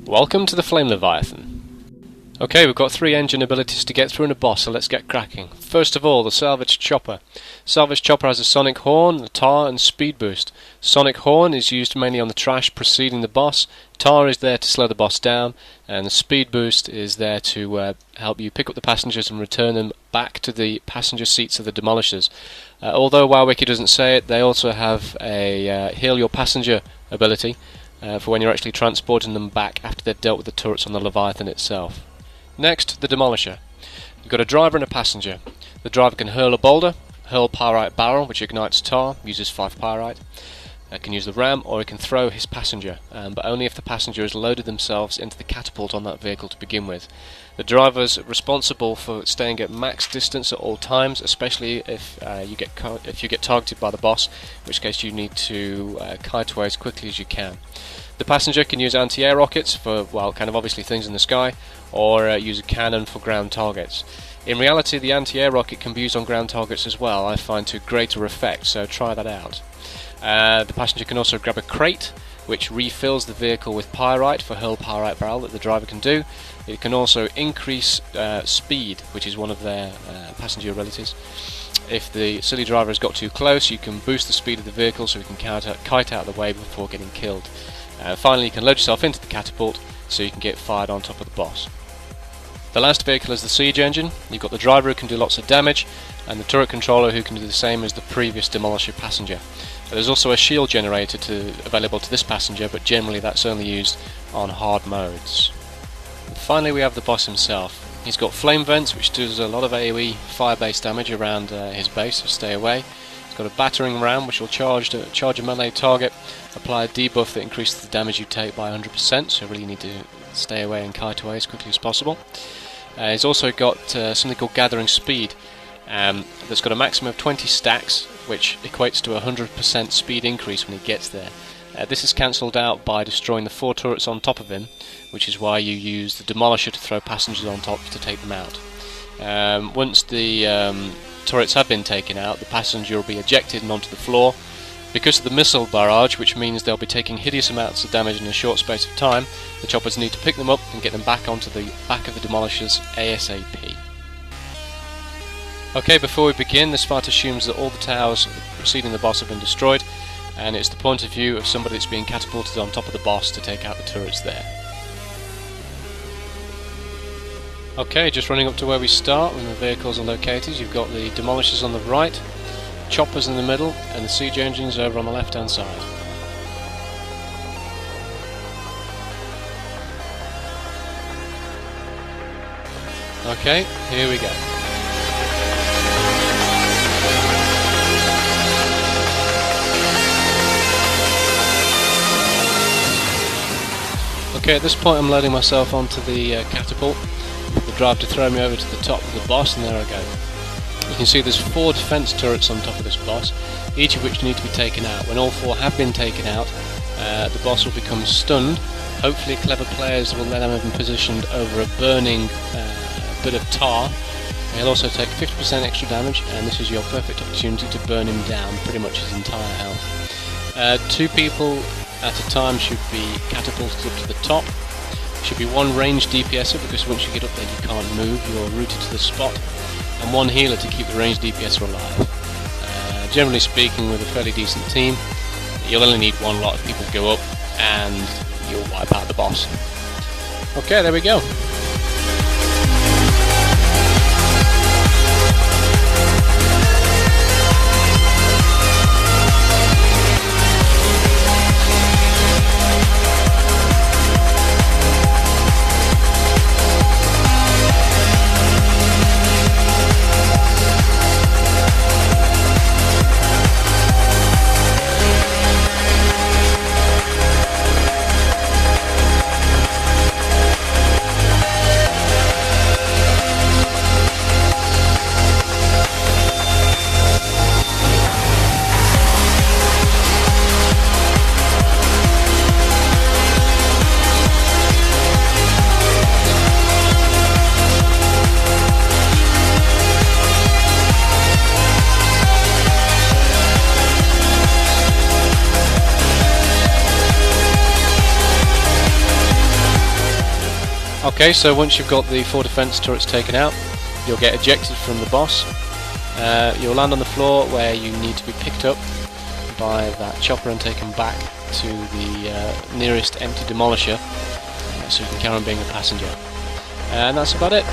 Welcome to the Flame Leviathan. Okay, we've got 3 engine abilities to get through in a boss, so let's get cracking. First of all, the Salvage Chopper. Salvage Chopper has a Sonic Horn, a Tar and Speed Boost. Sonic Horn is used mainly on the trash preceding the boss. Tar is there to slow the boss down, and the Speed Boost is there to help you pick up the passengers and return them back to the passenger seats of the Demolishers. Although WoWWiki doesn't say it, they also have a Heal Your Passenger ability for when you're actually transporting them back after they've dealt with the turrets on the Leviathan itself. Next, the Demolisher. You've got a driver and a passenger. The driver can hurl a boulder, hurl Pyrite Barrel, which ignites tar, uses 5 Pyrite. Can use the ram, or he can throw his passenger, but only if the passenger has loaded themselves into the catapult on that vehicle to begin with. The driver's responsible for staying at max distance at all times, especially if you get targeted by the boss, in which case you need to kite away as quickly as you can. The passenger can use anti-air rockets for, well, kind of obviously things in the sky, or use a cannon for ground targets. In reality, the anti-air rocket can be used on ground targets as well, I find, to greater effect, so try that out. The passenger can also grab a crate, which refills the vehicle with Pyrite for hurl Pyrite Barrel that the driver can do. It can also increase speed, which is one of their passenger abilities. If the silly driver has got too close, you can boost the speed of the vehicle so you can kite out of the way before getting killed. Finally, you can load yourself into the catapult so you can get fired on top of the boss. The last vehicle is the siege engine. You've got the driver who can do lots of damage, and the turret controller who can do the same as the previous Demolisher passenger. There's also a shield generator available to this passenger, but generally that's only used on hard modes. And finally, we have the boss himself. He's got flame vents, which does a lot of AoE fire-based damage around his base, so stay away. He's got a battering ram, which will charge a melee target, apply a debuff that increases the damage you take by 100%, so really need to stay away and kite away as quickly as possible. He's also got something called Gathering Speed, that's got a maximum of 20 stacks, which equates to a 100% speed increase when he gets there. This is cancelled out by destroying the 4 turrets on top of him, which is why you use the Demolisher to throw passengers on top to take them out. Once the turrets have been taken out, the passenger will be ejected and onto the floor. Because of the missile barrage, which means they'll be taking hideous amounts of damage in a short space of time, the choppers need to pick them up and get them back onto the back of the Demolishers ASAP. Okay, before we begin, this fight assumes that all the towers preceding the boss have been destroyed, and it's the point of view of somebody that's being catapulted on top of the boss to take out the turrets there. Okay, just running up to where we start when the vehicles are located. You've got the Demolishers on the right, choppers in the middle, and the siege engines over on the left hand side. Okay, here we go. Okay, at this point I'm loading myself onto the catapult, the drive to throw me over to the top of the boss, and there I go. You can see there's 4 defense turrets on top of this boss, each of which need to be taken out. When all 4 have been taken out, the boss will become stunned. Hopefully clever players will let him be positioned over a burning bit of tar. He'll also take 50% extra damage, and this is your perfect opportunity to burn him down, pretty much his entire health. 2 people at a time should be catapulted up to the top. Should be 1 ranged DPSer, because once you get up there you can't move, you're rooted to the spot, and 1 healer to keep the ranged DPSer alive. Generally speaking, with a fairly decent team, you'll only need 1 lot of people to go up, and you'll wipe out the boss. Okay, there we go. Okay, so once you've got the 4 defence turrets taken out, you'll get ejected from the boss. You'll land on the floor where you need to be picked up by that chopper and taken back to the nearest empty Demolisher, so you can carry on being a passenger. And that's about it.